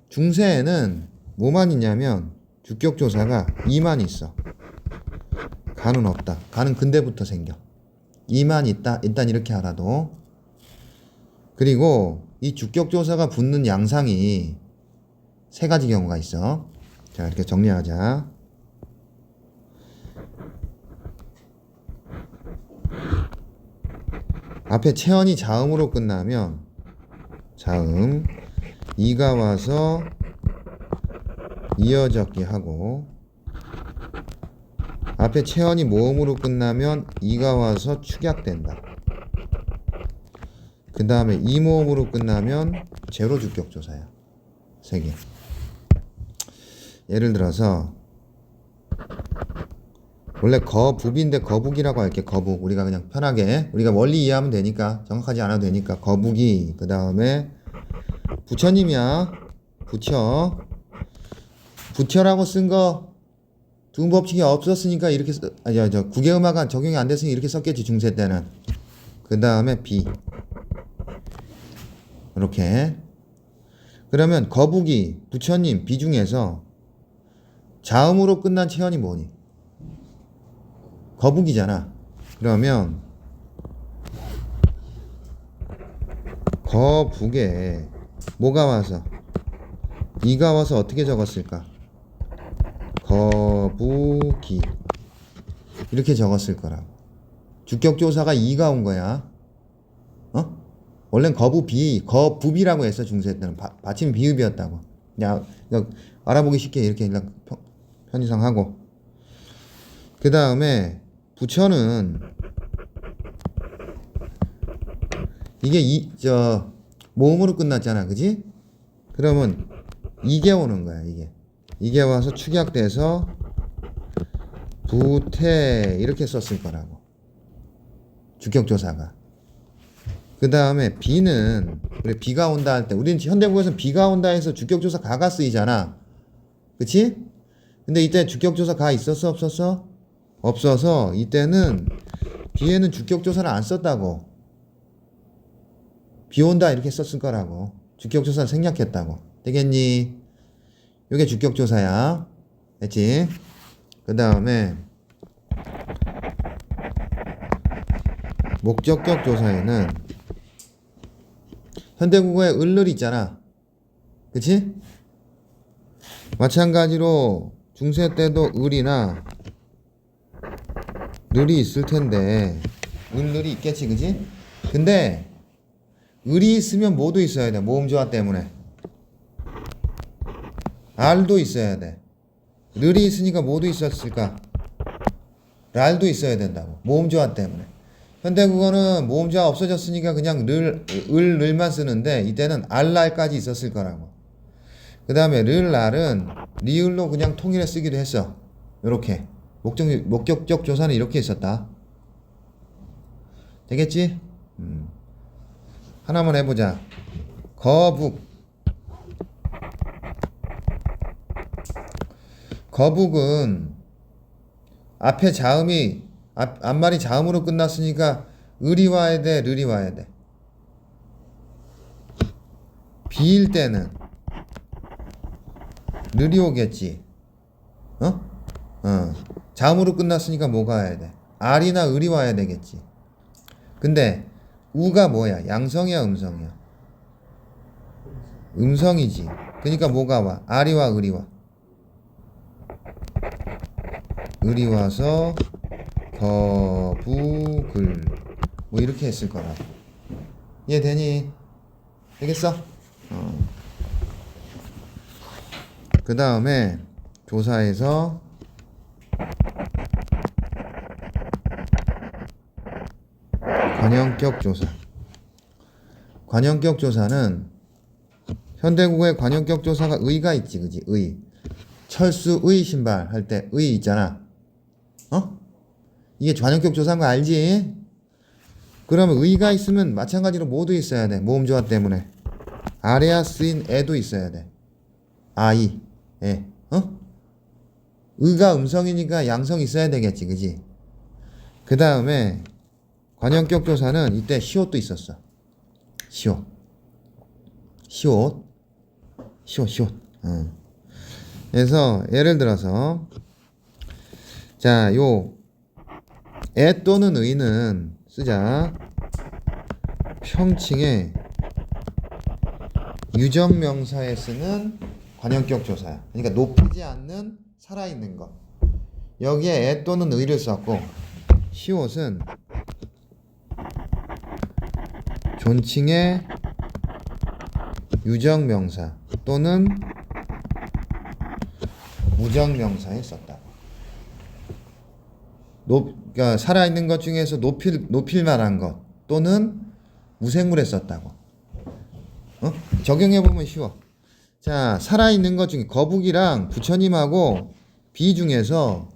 중세에는 뭐만 있냐면 주격조사가 이만 있어. 가는 없다. 가는 근대부터 생겨. 이만 있다. 일단 이렇게 알아도. 그리고 이 주격조사가 붙는 양상이 3가지 경우가 있어. 자, 이렇게 정리하자. 앞에 체언이 자음으로 끝나면 자음 이가 와서 이어적기 하고, 앞에 체언이 모음으로 끝나면 이가 와서 축약된다. 그 다음에 이모음으로 끝나면 제로 주격조사야. 3개. 예를 들어서 원래 거북인데 거북이라고 할게. 거북. 우리가 그냥 편하게 우리가 원리 이해하면 되니까, 정확하지 않아도 되니까 거북이. 그 다음에 부처님이야. 부처라고 쓴 거 두음법칙이 없었으니까 이렇게 국외음화가 적용이 안 됐으니 이렇게 썼겠지, 중세 때는. 그 다음에 비. 이렇게. 그러면 거북이, 부처님, 비 중에서 자음으로 끝난 체언이 뭐니? 거북이잖아. 그러면 거북에 뭐가 와서? 이가 와서 어떻게 적었을까? 거북이. 이렇게 적었을 거라고. 주격조사가 이가 온 거야. 원래는 거부비라고 했어, 중세 때는. 받침 비읍이었다고. 그냥 알아보기 쉽게 이렇게 편의상하고. 그 다음에 부처는 이게 모음으로 끝났잖아, 그지? 그러면 이게 오는 거야, 이게 와서 축약돼서 부태 이렇게 썼을 거라고, 주격조사가. 그 다음에 비는 우리 비가 온다 할 때, 우리는 현대국에서는 비가 온다 해서 주격조사 가가 쓰이잖아, 그치? 근데 이때 주격조사 가 있었어, 없었어? 없어서 이때는 비에는 주격조사를 안 썼다고. 비 온다 이렇게 썼을 거라고. 주격조사를 생략했다고. 되겠니? 이게 주격조사야. 됐지? 그 다음에 목적격 조사에는 현대국어에 을을 있잖아, 그치? 마찬가지로 중세 때도 을이나 을이 있을 텐데, 을이 있겠지, 그치? 근데 을이 있으면 뭐도 있어야 돼, 모음조화 때문에. 알도 있어야 돼. 을이 있으니까 뭐도 있었을까? 랄도 있어야 된다고, 모음조화 때문에. 현대국어는 모음조화 없어졌으니까 그냥 을만 쓰는데, 이때는 알랄까지 있었을 거라고. 그 다음에 랄은 리을로 그냥 통일해 쓰기도 했어. 요렇게 목적격 조사는 이렇게 있었다. 되겠지? 하나만 해보자. 거북은 앞에 자음이 앞말이 자음으로 끝났으니까 을이 와야 돼, 르이 와야 돼. 비일 때는 르이 오겠지. 자음으로 끝났으니까 뭐가 와야 돼? 알이나 을이 와야 되겠지. 근데 우가 뭐야? 양성이야, 음성이야? 음성이지. 그러니까 뭐가 와? 알이 와, 을이 와? 을이 와서 거북을 뭐 이렇게 했을 거라고. 이해되니? 되겠어? 그 다음에 조사에서 관형격 조사. 관형격 조사는 현대국어의 관형격 조사가 의가 있지, 그지? 의. 철수의 신발 할 때 의 있잖아. 이게 관형격 조사인 거 알지? 그러면 의가 있으면 마찬가지로 뭐도 있어야 돼, 모음조화 때문에. 아래야 쓰인 애도 있어야 돼. 아이, 애. 의가 음성이니까 양성 있어야 되겠지, 그지? 그 다음에 관형격 조사는 이때 시옷도 있었어. 시옷. 그래서 예를 들어서 자, 요 애 또는 의는 쓰자. 평칭의 유정명사에 쓰는 관형격 조사야. 그러니까 높이지 않는 살아있는 것. 여기에 애 또는 의를 썼고, 시옷은 존칭의 유적명사 또는 무적명사에 썼다. 그러니까 살아있는 것 중에서 높일 만한 것 또는 무생물에 썼다고. 적용해보면 쉬워. 자, 살아있는 것 중에 거북이랑 부처님하고 비 중에서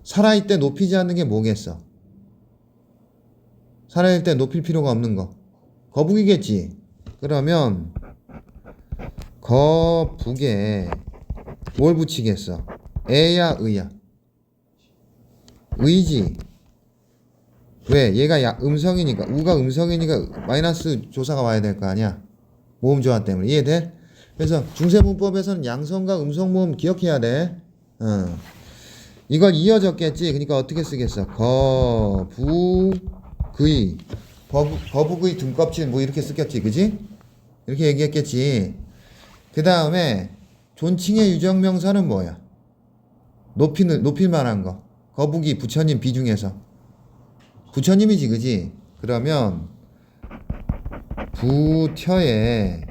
살아있을 때 높이지 않는 게 뭐겠어? 살아있을 때 높일 필요가 없는 거 거북이겠지. 그러면 거북에 뭘 붙이겠어? 애야 의야? 의지. 왜? 얘가 음성이니까, 우가 음성이니까 마이너스 조사가 와야 될 거 아니야. 모음 조화 때문에. 이해돼? 그래서 중세문법에서는 양성과 음성 모음 기억해야 돼. 이걸 이어졌겠지. 그러니까 어떻게 쓰겠어? 거북의. 거북의 등껍질 뭐 이렇게 쓰겠지. 그지? 이렇게 얘기했겠지. 그 다음에 존칭의 유적명사는 뭐야? 높일 만한 거. 거북이, 부처님 비중에서. 부처님이지, 그지? 그러면 부처에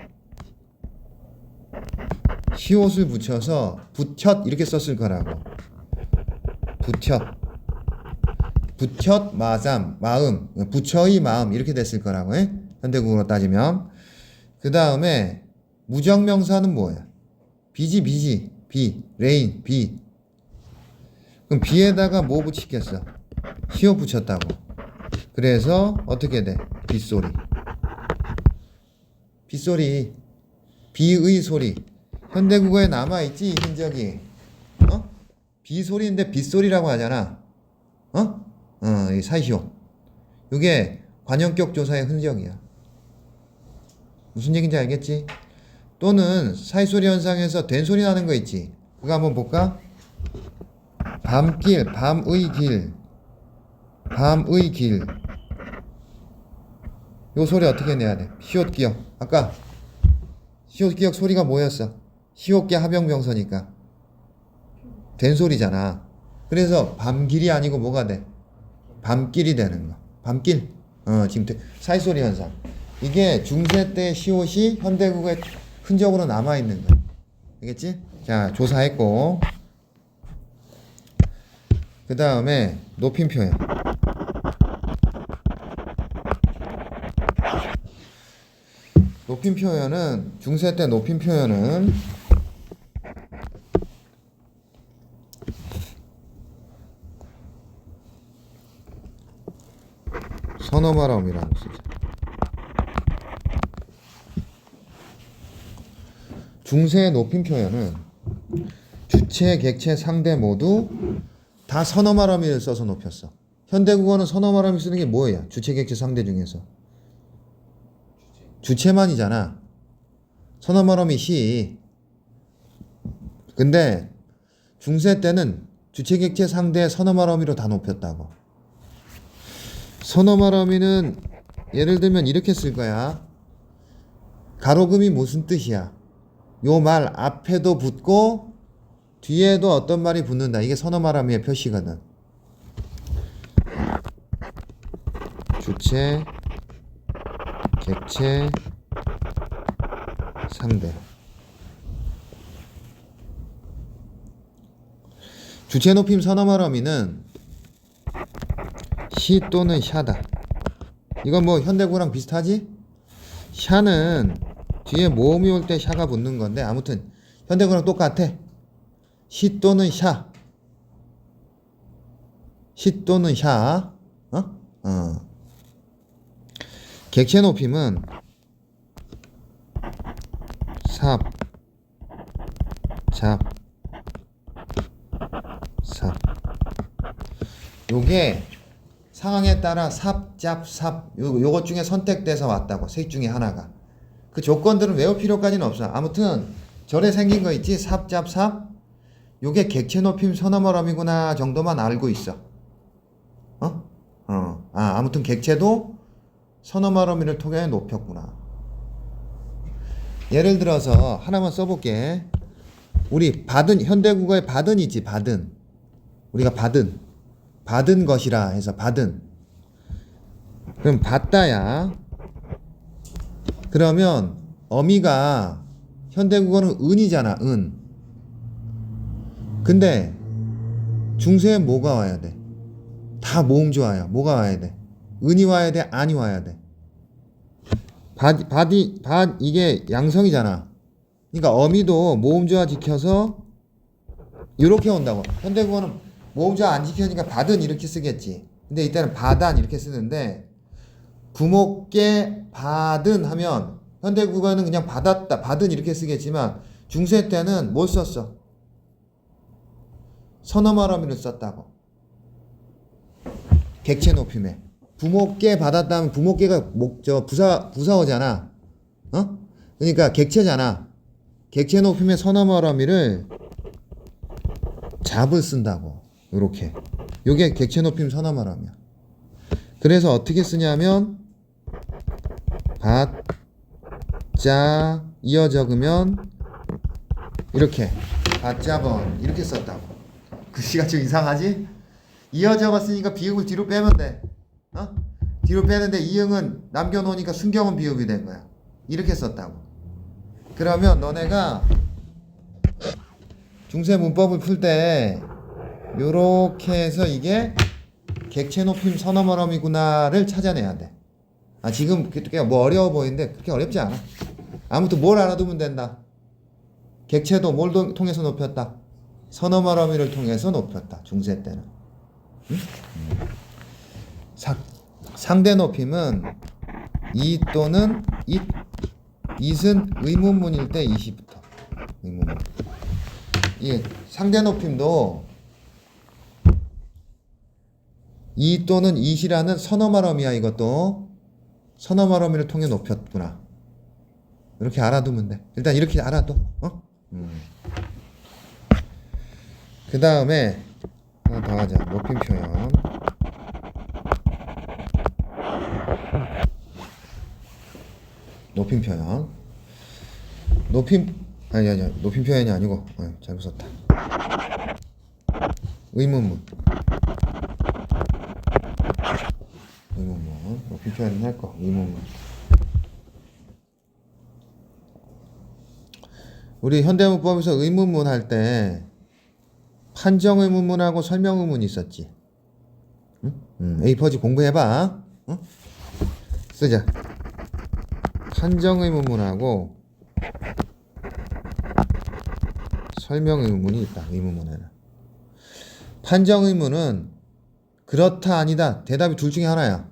시옷을 붙여서 부텟 이렇게 썼을 거라고. 부텟 마음, 부처의 마음 이렇게 됐을 거라고. 현대국어로 따지면. 그 다음에 무적명사는 뭐야? 비지, 비, 레인, 비. 그럼 비에다가 뭐 붙이겠어? 시옷 붙였다고. 그래서 어떻게 돼? 빗소리. 빗소리. 비의 소리. 현대국어에 남아있지, 흔적이. 비소리인데 빗소리라고 하잖아. 이 사이시옷. 이게 관형격 조사의 흔적이야. 무슨 얘기인지 알겠지? 또는 사이소리 현상에서 된소리 나는 거 있지. 그거 한번 볼까? 밤길, 밤의 길. 요 소리 어떻게 내야 돼? 시옷 기억. 아까 시옷 기억 소리가 뭐였어? 시옷계 합형명사니까 된 소리잖아. 그래서 밤길이 아니고 뭐가 돼? 밤길이 되는 거. 밤길. 지금 사이소리 현상. 이게 중세 때 시옷이 현대국어에 흔적으로 남아있는 거야. 알겠지? 자, 조사했고. 그 다음에 높임 표현. 높임 표현은, 중세 때 높임 표현은 선어말음이라고 쓰죠. 중세의 높임 표현은 주체, 객체, 상대 모두 다 선어말음이를 써서 높였어. 현대국어는 선어말음이 쓰는 게 뭐예요? 주체, 객체, 상대 중에서 주체만이잖아. 선어말음이 시. 근데 중세 때는 주체, 객체, 상대 선어말음이로 다 높였다고. 선어말음이는 예를 들면 이렇게 쓸 거야. 가로금이 무슨 뜻이야? 요 말 앞에도 붙고 뒤에도 어떤 말이 붙는다. 이게 선어말음이의 표시거든. 주체, 객체, 상대. 주체 높임 선어말음이는 시 또는 샤다. 이건 뭐 현대국어랑 비슷하지? 샤는 뒤에 모음이 올 때 샤가 붙는 건데 아무튼 현대국어랑 똑같아. 시 또는 샤. 시 또는 샤. 객체 높임은 삽, 잡, 삽. 요게 상황에 따라 삽, 잡, 삽 요것 중에 선택돼서 왔다고. 셋 중에 하나가. 그 조건들은 외울 필요까지는 없어. 아무튼 절에 생긴 거 있지. 삽, 잡, 삽. 요게 객체 높임 선어말음이구나 정도만 알고 있어. 아무튼 객체도 선어말음이를 통해 높였구나. 예를 들어서 하나만 써볼게. 우리 받은, 현대국어에 받은 있지. 받은. 우리가 받은 것이라 해서 받은. 그럼 받다야 그러면 어미가 현대국어는 은이잖아. 은. 근데 중세에 뭐가 와야 돼? 다 모음조화야. 뭐가 와야 돼? 은이 와야 돼? 안이 와야 돼? 이게 양성이잖아. 그러니까 어미도 모음조화 지켜서 이렇게 온다고. 현대국어는 모음조화 안 지켜니까 받은 이렇게 쓰겠지. 근데 이때는 받안 이렇게 쓰는데 부목계 받은 하면 현대국어는 그냥 받았다 받은 이렇게 쓰겠지만 중세 때는 뭘 썼어? 선어말어미를 썼다고. 객체 높임에 부목계 받았다면 부목계가 부사어잖아. 어? 그러니까 객체잖아. 객체 높임에 선어말어미를 잡을 쓴다고. 요렇게. 요게 객체 높임 선어말어미야. 그래서 어떻게 쓰냐면 받자 이어 적으면 이렇게 받자번 이렇게 썼다고. 글씨가 좀 이상하지? 이어 적었으니까 비읍을 뒤로 빼면 돼. 어? 뒤로 빼는데 이응은 남겨놓으니까 순경은 비읍이 된 거야. 이렇게 썼다고. 그러면 너네가 중세 문법을 풀 때 요렇게 해서 이게 객체 높임 선어말어미구나를 찾아내야 돼. 아, 지금 뭐 어려워 보이는데 그렇게 어렵지 않아. 아무튼 뭘 알아두면 된다. 객체도 뭘 통해서 높였다? 선어말어미를 통해서 높였다. 중세 때는. 응? 상대 높임은 이 또는 it은 의문문일 때 it부터. 의문문. 이 상대 높임도 이 또는 it이라는 선어말어미야. 이것도 선어말어미를 통해 높였구나. 이렇게 알아두면 돼. 일단 이렇게 알아둬. 어? 그 다음에 하나 더 하자. 높임 표현. 높임 표현. 아니 높임 표현이 아니고 잘못 썼다. 의문문. 높임 표현은 할 거. 의문문. 우리 현대문법에서 의문문 할 때 판정의문문하고 설명의문이 있었지. 응? A4지 공부해봐. 응? 쓰자. 판정의문문하고 설명의문이 있다. 의문문에는. 판정의문은 그렇다 아니다. 대답이 둘 중에 하나야.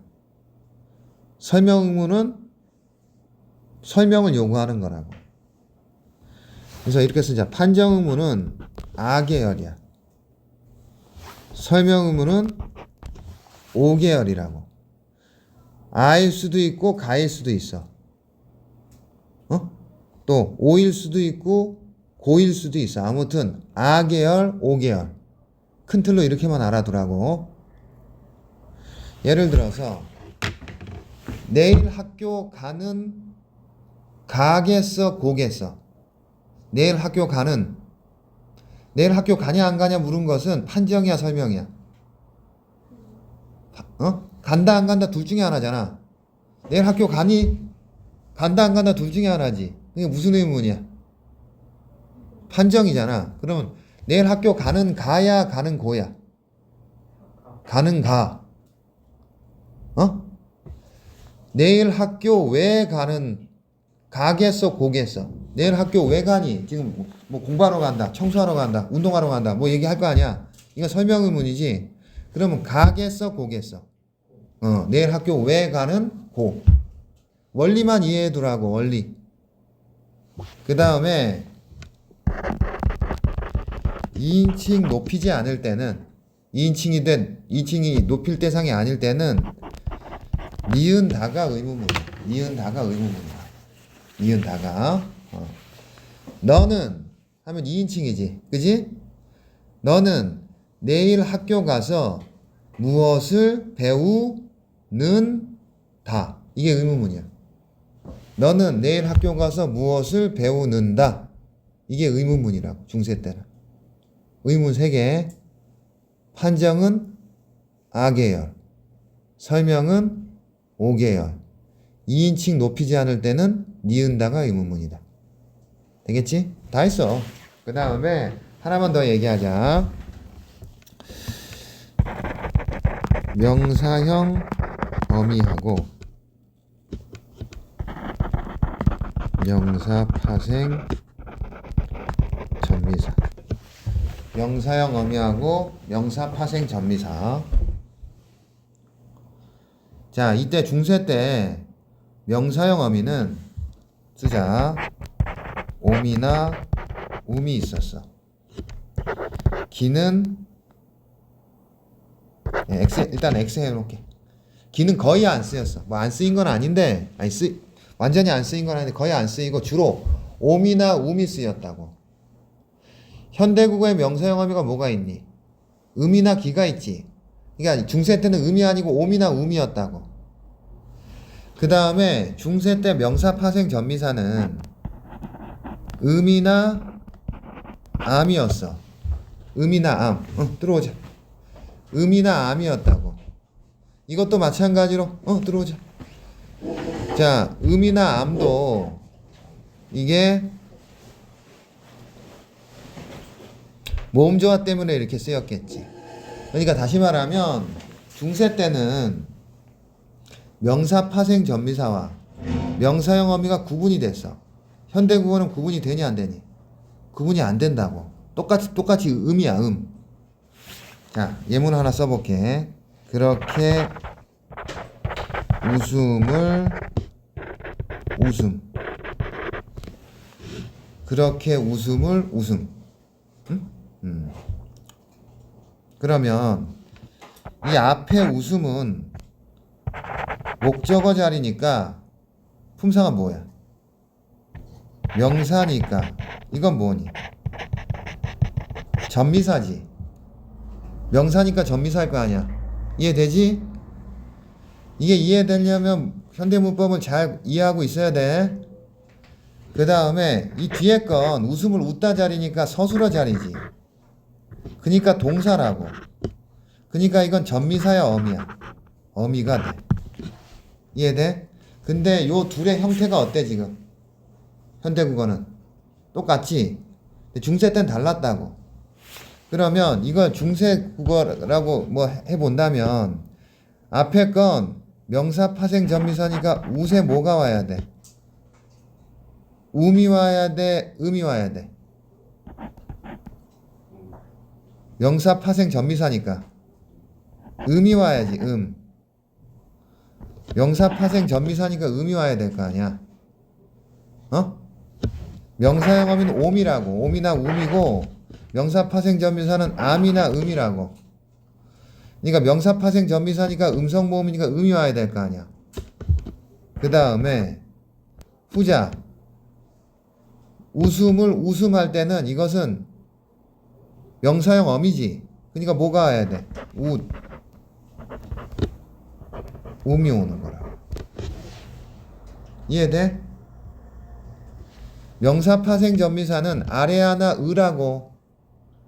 설명의문은 설명을 요구하는 거라고. 그래서 이렇게 쓰자. 판정의문은 아계열이야. 설명의문은 오계열이라고. 아일 수도 있고 가일 수도 있어. 또 오일 수도 있고 고일 수도 있어. 아무튼 아계열, 오계열. 큰 틀로 이렇게만 알아두라고. 예를 들어서 내일 학교 가는 가겠어, 고겠어. 내일 학교 가는, 내일 학교 가냐 안 가냐 물은 것은 판정이야, 설명이야? 간다 안 간다 둘 중에 하나잖아. 내일 학교 가니? 간다 안 간다 둘 중에 하나지. 이게 무슨 의문이야? 판정이잖아. 그러면 내일 학교 가는 가야 가는 고야? 가는 가. 내일 학교 왜 가는 가겠어, 고겠어? 내일 학교 왜 가니? 지금 뭐 공부하러 간다, 청소하러 간다, 운동하러 간다, 뭐 얘기할 거 아니야? 이건 설명 의문이지. 그러면 가겠어, 고겠어? 내일 학교 왜 가는 고. 원리만 이해해 두라고, 원리. 그 다음에 2인칭 높이지 않을 때는 2인칭이 높일 대상이 아닐 때는 니은 다가 의문문이야. 니은 다가 의문문이야. 니은 다가. 너는 하면 2인칭이지. 그지? 너는 내일 학교 가서 무엇을 배우는다. 이게 의문문이야. 너는 내일 학교 가서 무엇을 배우는다. 이게 의문문이라고. 중세 때는. 의문 3개. 판정은 아계열. 설명은 오계열. 2인칭 높이지 않을 때는 니은다가 의문문이다. 되겠지? 다 했어. 그 다음에 하나만 더 얘기하자. 명사형 어미하고 명사 파생 전미사. 명사형 어미하고 명사 파생 전미사. 자, 이때 중세 때 명사형 어미는 쓰자. 옴이나 움이 있었어. 기는 일단 X 해놓을게. 기는 거의 안 쓰였어. 뭐 안 쓰인 건 아닌데, 완전히 안 쓰인 건 아닌데 거의 안 쓰이고 주로 옴이나 움이 쓰였다고. 현대국어의 명사형 어미가 뭐가 있니? 음이나 기가 있지. 그러니까 중세 때는 음이 아니고 옴이나 움이었다고. 그 다음에 중세 때 명사 파생 전미사는 음이나 암이었어. 음이나 암. 들어오자. 음이나 암이었다고. 이것도 마찬가지로 들어오자. 자, 음이나 암도 이게 모음조화 때문에 이렇게 쓰였겠지. 그러니까 다시 말하면 중세 때는 명사 파생 전미사와 명사형 어미가 구분이 됐어. 현대국어는 구분이 되니 안 되니? 구분이 안 된다고. 똑같이 음이야, 음. 자, 예문 하나 써볼게. 그렇게 웃음을 웃음. 그렇게 웃음을 웃음. 응? 그러면 이 앞에 웃음은 목적어 자리니까 품사가 뭐야? 명사니까 이건 뭐니? 전미사지. 명사니까 전미사일 거 아니야. 이해되지? 이게 이해되려면 현대문법을 잘 이해하고 있어야 돼. 그 다음에 이 뒤에 건 웃음을 웃다 자리니까 서술어 자리지. 그니까 동사라고. 그니까 이건 전미사야 어미야. 어미가 돼. 이해돼? 근데 요 둘의 형태가 어때 지금? 현대국어는 똑같지? 중세 때는 달랐다고. 그러면 이걸 중세 국어라고 뭐 해본다면 앞에 건 명사 파생 전미사니까 웃에 뭐가 와야 돼? 음이 와야 돼? 음이 와야 돼? 명사 파생 전미사니까 음이 와야지. 명사 파생 전미사니까 음이 와야 될 거 아니야. 명사형 어미는 옴이라고. 옴이나 움이고 명사 파생 전미사는 암이나 음이라고. 그러니까 명사 파생 전미사니까 음성 모음이니까 음이 와야 될 거 아니야. 그 다음에 후자. 웃음을 웃음할 때는 이것은 명사형 어미지. 그러니까 뭐가 와야 돼? 음이 오는 거라. 이해돼? 명사 파생 전미사는 아래하나 으라고.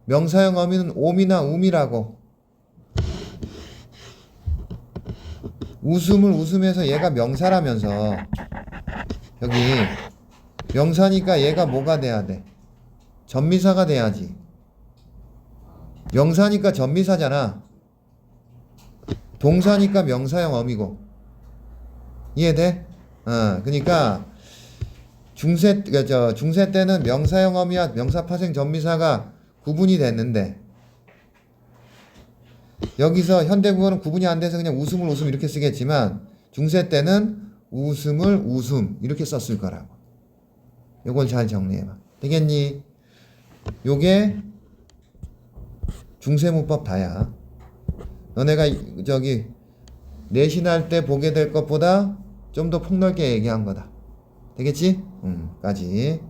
명사형 어미는 옴이나 움이라고. 웃음을 웃음해서 얘가 명사라면서 여기 명사니까 얘가 뭐가 돼야 돼? 전미사가 돼야지. 명사니까 전미사잖아. 동사니까 명사형 어미고. 이해돼? 그러니까 중세 때는 명사형 어미와 명사 파생 전미사가 구분이 됐는데 여기서 현대국어는 구분이 안 돼서 그냥 웃음을 웃음 이렇게 쓰겠지만 중세 때는 웃음을 웃음 이렇게 썼을 거라고. 요걸 잘 정리해봐. 되겠니? 요게 중세문법 다야. 너네가 내신할 때 보게 될 것보다 좀 더 폭넓게 얘기한 거다. 되겠지? 까지.